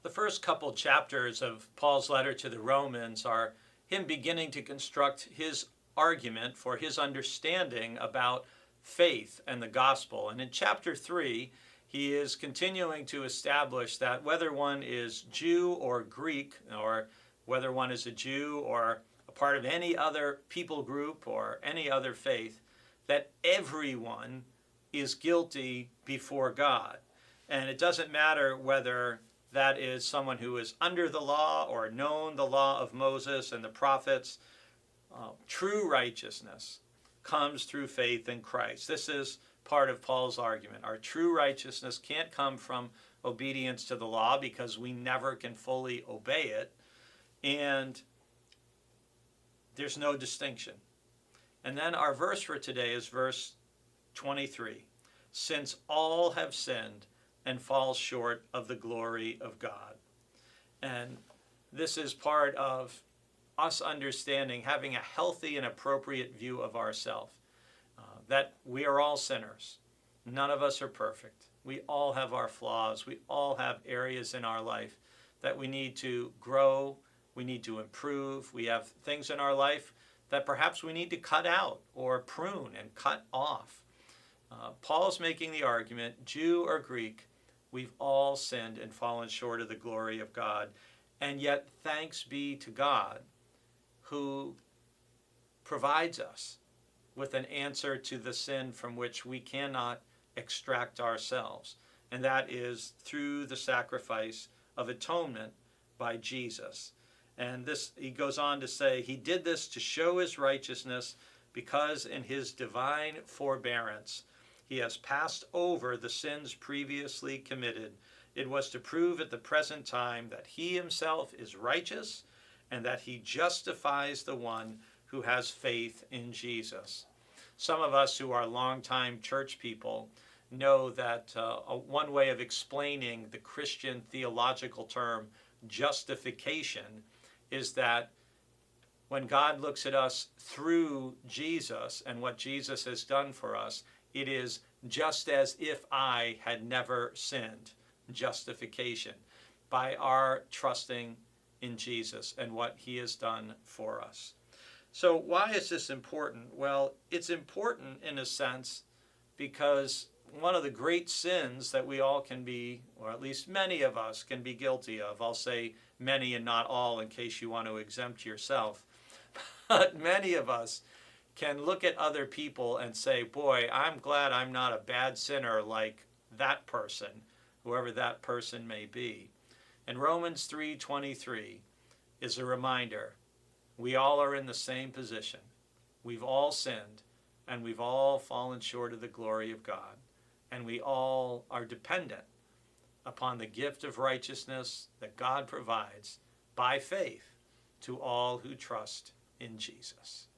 The first couple chapters of Paul's letter to the Romans are him beginning to construct his argument for his understanding about faith and the gospel. And in chapter 3, he is continuing to establish that whether one is Jew or Greek, or whether one is a Jew or a part of any other people group or any other faith, that everyone is guilty before God. And it doesn't matter whether that is someone who is under the law or known the law of Moses and the prophets. True righteousness comes through faith in Christ. This is part of Paul's argument. Our true righteousness can't come from obedience to the law because we never can fully obey it. And there's no distinction. And then our verse for today is verse 23. Since all have sinned and fall short of the glory of God. And this is part of us understanding, having a healthy and appropriate view of ourselves, that we are all sinners. None of us are perfect. We all have our flaws. We all have areas in our life that we need to grow, we need to improve. We have things in our life that perhaps we need to cut out or prune and cut off. Paul's making the argument, Jew or Greek, we've all sinned and fallen short of the glory of God. And yet, thanks be to God who provides us with an answer to the sin from which we cannot extract ourselves. And that is through the sacrifice of atonement by Jesus. And this, he goes on to say, he did this to show his righteousness because in his divine forbearance he has passed over the sins previously committed. It was to prove at the present time that he himself is righteous and that he justifies the one who has faith in Jesus. Some of us who are longtime church people know that one way of explaining the Christian theological term justification is that when God looks at us through Jesus and what Jesus has done for us, it is just as if I had never sinned. Justification by our trusting in Jesus and what he has done for us. So why is this important? Well, it's important in a sense because one of the great sins that we all can be, or at least many of us can be guilty of, I'll say many and not all in case you want to exempt yourself, but many of us can look at other people and say, boy, I'm glad I'm not a bad sinner like that person, whoever that person may be. And Romans 3:23 is a reminder, we all are in the same position. We've all sinned, and we've all fallen short of the glory of God. And we all are dependent upon the gift of righteousness that God provides by faith to all who trust in Jesus.